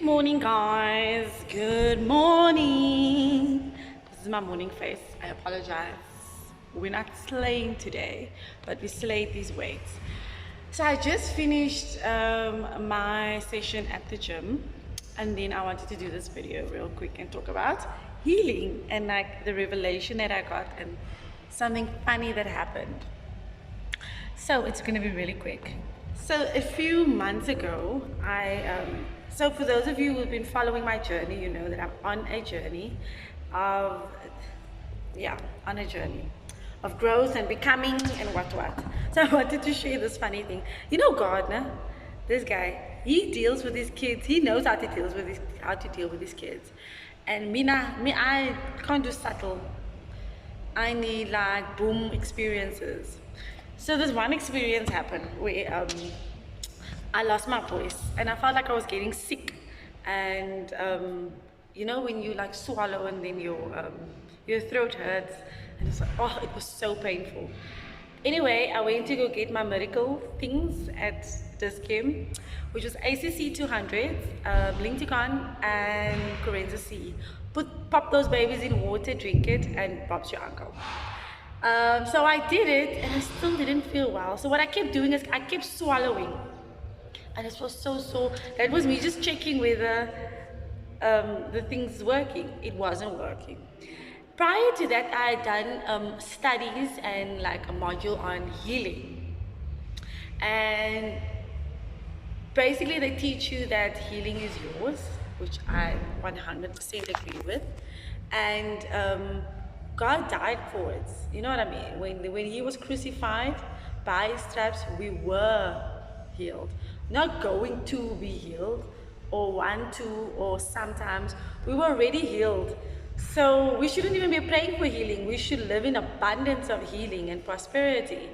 morning, guys. Good morning. This is my morning face. I apologize. We're not slaying today, but we slayed these weights. So I just finished my session at the gym, and then I wanted to do this video real quick and talk about healing and like the revelation that I got and something funny that happened. So it's going to be really quick. So a few months ago, so for those of you who've been following my journey, you know that I'm on a journey of, of growth and becoming and what. So I wanted to share this funny thing. You know Gardner, this guy, he deals with his kids. He knows how to deal with his kids. And me, I can't do subtle. I need like boom experiences. So this one experience happened where I lost my voice and I felt like I was getting sick. And you know when you like swallow and then your throat hurts, and it's like, oh, it was so painful. Anyway, I went to go get my medical things at Dis-Chem, which was ACC 200, Linticon and Corenza C. Pop those babies in water, drink it, and Bob's your uncle. So I did it and I still didn't feel well. So what I kept doing is I kept swallowing. And it was so sore. That was me just checking whether the thing's working. It wasn't working. Prior to that, I had done studies and like a module on healing. And basically they teach you that healing is yours, which I 100% agree with. And God died for it. You know what I mean? When he was crucified, by his stripes, we were healed. Not going to be healed, or want to, or sometimes. We were already healed. So we shouldn't even be praying for healing. We should live in abundance of healing and prosperity.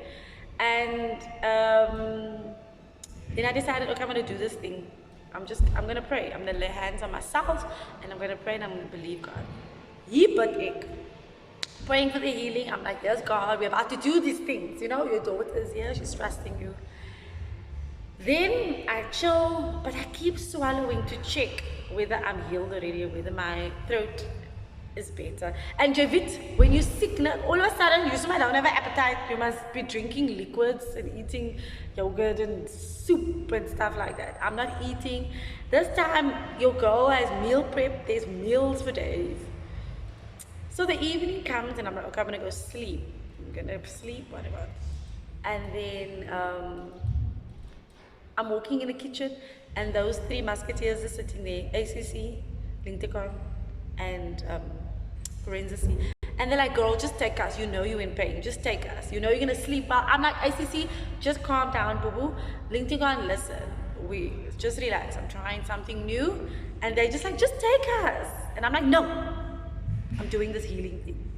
And then I decided, okay, I'm going to do this thing. I'm going to pray. I'm going to lay hands on myself, and I'm going to pray, and I'm going to believe God. Ye but ek. Praying for the healing. I'm like, yes, God, we're about to do these things. You know, your daughter is here, she's trusting you. Then I chill, but I keep swallowing to check whether I'm healed already or whether my throat is better. And Javit, when you're sick, all of a sudden you don't have an appetite. You must be drinking liquids and eating yogurt and soup and stuff like that. I'm not eating. This time your girl has meal prep. There's meals for days. So the evening comes and I'm like, okay, I'm gonna go sleep. I'm gonna sleep, whatever. And then I'm walking in the kitchen and those three musketeers are sitting there, ACC, Linticon, and Corenza C. And they're like, girl, just take us. You know you're in pain. Just take us. You know you're gonna sleep well. I'm like, ACC, just calm down, boo-boo. Linticon, listen. We just relax. I'm trying something new. And they're just like, just take us. And I'm like, no. I'm doing this healing thing.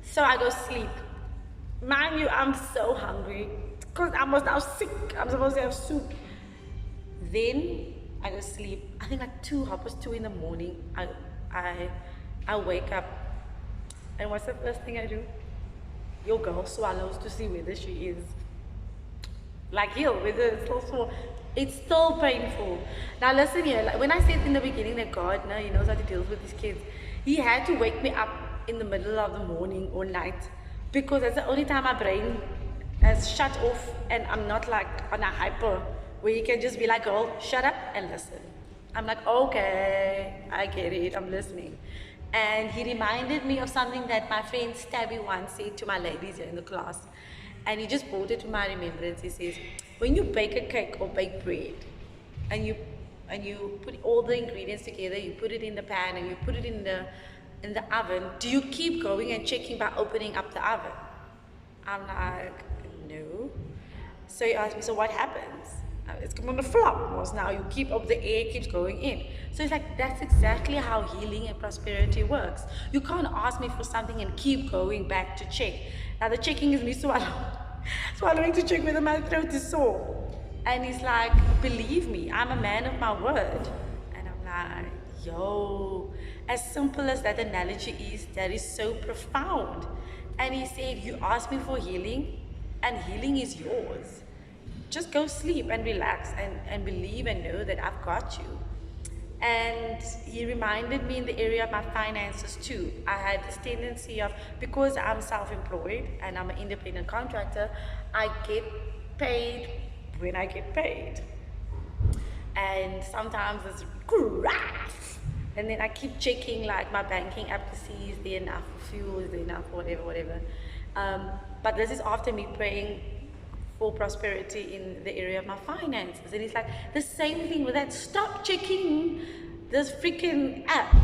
So I go sleep. Mind you, I'm so hungry because I was now sick. I'm supposed to have soup. Then I go sleep. I think like 2:30 in the morning. I wake up, and what's the first thing I do? Your girl swallows to see whether she is like healed, whether it's still sore. It's still painful. Now listen here. Like when I said in the beginning that God, he knows how to deal with his kids. He had to wake me up in the middle of the morning or night because that's the only time my brain has shut off and I'm not like on a hyper where you can just be like, girl, shut up and listen. I'm like, okay, I get it, I'm listening. And he reminded me of something that my friend Stabby once said to my ladies here in the class. And he just brought it to my remembrance. He says, when you bake a cake or bake bread and you put all the ingredients together, you put it in the pan and you put it in the oven, do you keep going and checking by opening up the oven? I'm like, no. So he asked me, so what happens? It's going to flop. Because now you keep up, the air keeps going in. So it's like, that's exactly how healing and prosperity works. You can't ask me for something and keep going back to check. Now the checking is me swallowing to check whether my throat is sore. And he's like, believe me, I'm a man of my word. And I'm like, yo, as simple as that analogy is, that is so profound. And he said, you asked me for healing, and healing is yours. Just go sleep and relax and believe and know that I've got you. And he reminded me in the area of my finances too. I had this tendency of, because I'm self-employed and I'm an independent contractor, I get paid when I get paid. And sometimes it's crap. And then I keep checking like my banking app to see is there enough fuel, is there enough whatever. But this is after me praying for prosperity in the area of my finances. And it's like the same thing with that. Stop checking this freaking app.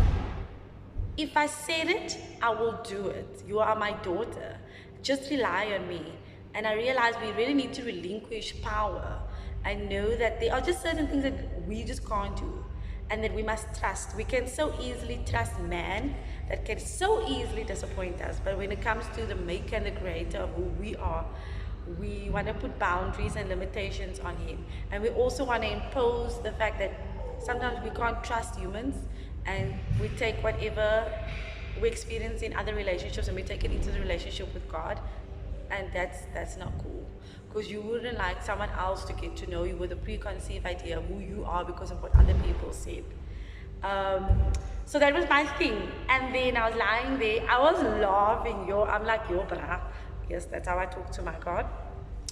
If I said it, I will do it. You are my daughter. Just rely on me. And I realize we really need to relinquish power. I know that there are just certain things that we just can't do and that we must trust. We can so easily trust man that can so easily disappoint us. But when it comes to the maker and the creator of who we are, we want to put boundaries and limitations on him. And we also want to impose the fact that sometimes we can't trust humans, and we take whatever we experience in other relationships and we take it into the relationship with God. And that's not cool, because you wouldn't like someone else to get to know you with a preconceived idea of who you are because of what other people said. So that was my thing. And then I was lying there, I was laughing, I'm like, yo, brah. Yes, that's how I talk to my God,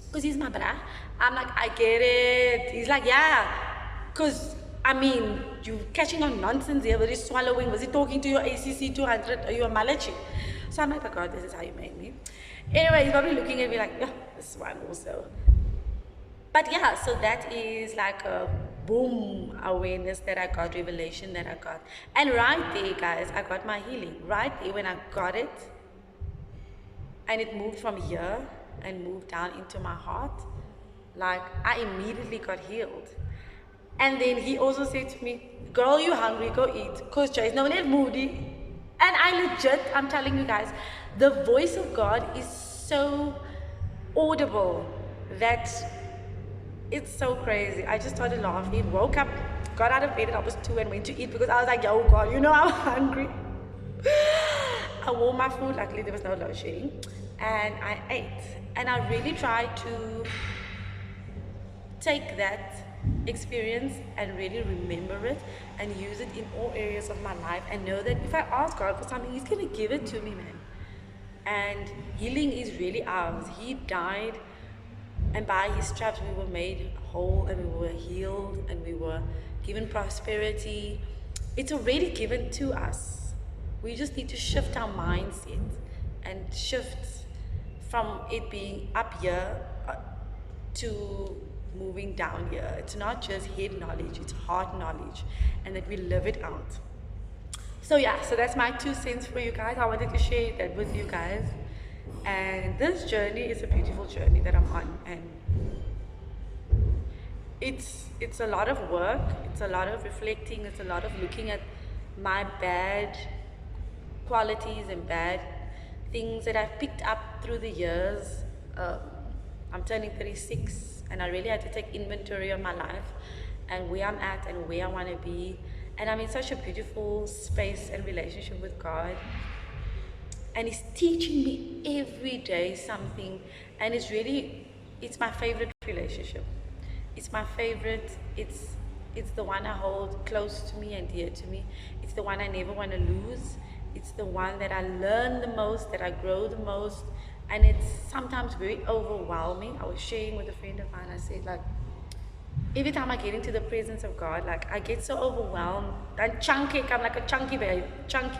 because he's my brah. I'm like, I get it. He's like, yeah, because I mean, you catching on nonsense here, was he swallowing, was he talking to your ACC 200, are you a malachi? So I'm like, oh God, this is how you made me. Anyway, he's probably looking at me like, yeah, this one also. But yeah, so that is like a boom awareness that I got, revelation that I got. And right there, guys, I got my healing. Right there, when I got it, and it moved from here and moved down into my heart, like I immediately got healed. And then he also said to me, girl, you hungry, go eat. Because Joyce, no, not moody. And I legit, I'm telling you guys, the voice of God is so audible that it's so crazy. I just started laughing, woke up, got out of bed at almost 2 and went to eat because I was like, yo, God, you know I'm hungry. I wore my food, luckily there was no load shedding, and I ate. And I really tried to take that experience and really remember it and use it in all areas of my life, and know that if I ask God for something, he's going to give it to me, man. And healing is really ours. He died, and by his stripes we were made whole, and we were healed, and we were given prosperity. It's already given to us. We just need to shift our mindset and shift from it being up here to moving down here. It's not just head knowledge, it's heart knowledge, and that we live it out. So yeah, so that's my 2 cents for you guys. I wanted to share that with you guys. And this journey is a beautiful journey that I'm on, and it's a lot of work, it's a lot of reflecting, it's a lot of looking at my bad qualities and bad things that I've picked up through the years. I'm turning 36, and I really had to take inventory of my life and where I'm at and where I want to be. And I'm in such a beautiful space and relationship with God, and he's teaching me every day something, and it's my favorite relationship. It's my favorite. It's the one I hold close to me and dear to me. It's the one I never want to lose. It's the one that I learn the most, that I grow the most, and it's sometimes very overwhelming. I was sharing with a friend of mine, I said, like, every time I get into the presence of God, like, I get so overwhelmed. I'm like a chunky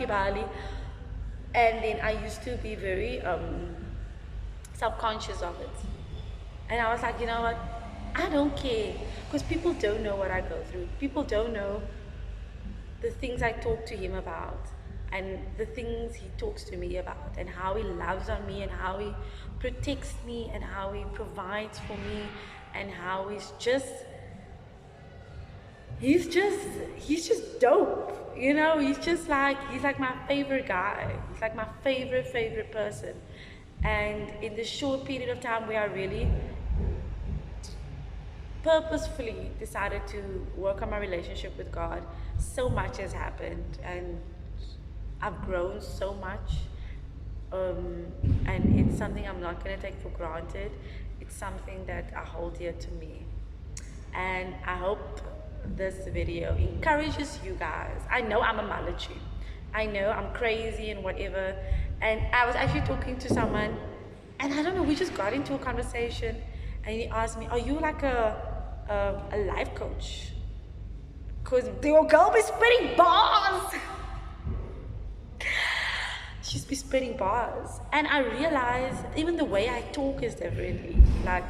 belly. And then I used to be very self-conscious of it. And I was like, you know what? I don't care, because people don't know what I go through. People don't know the things I talk to him about, and the things he talks to me about, and how he loves on me, and how he protects me, and how he provides for me, and how he's just dope, you know. He's like my favorite guy. He's like my favorite person. And in this short period of time where I really purposefully decided to work on my relationship with God, so much has happened, and I've grown so much, and it's something I'm not going to take for granted. It's something that I hold dear to me, and I hope this video encourages you guys. I know I'm a malachi. I know I'm crazy and whatever. And I was actually talking to someone, and I don't know, we just got into a conversation, and he asked me, "Are you like a life coach?" Because your girl be spitting bars. She's be spitting bars. And I realized even the way I talk is differently. Like,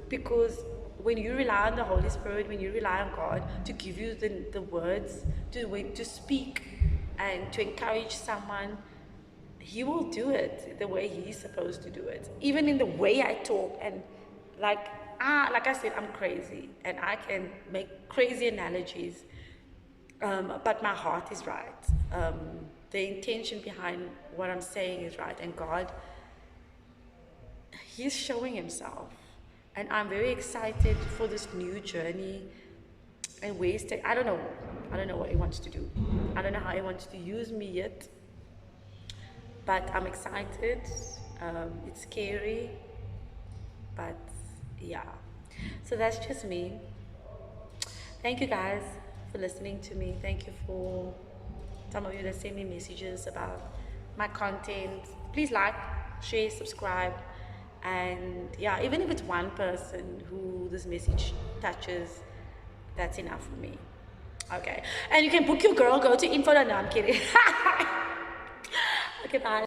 because when you rely on the Holy Spirit, when you rely on God to give you the words to speak and to encourage someone, He will do it the way He's supposed to do it. Even in the way I talk, and like I said, I'm crazy and I can make crazy analogies, but my heart is right. The intention behind what I'm saying is right, and God, He's showing Himself, and I'm very excited for this new journey. And ways to, I don't know what He wants to do. I don't know how He wants to use me yet, but I'm excited. It's scary, but yeah. So that's just me. Thank you guys for listening to me. Thank you for some of you that send me messages about my content. Please like, share, subscribe, and yeah, even if it's one person who this message touches, that's enough for me. Okay, and you can book your girl. Go to info. No, I'm kidding. Okay, bye.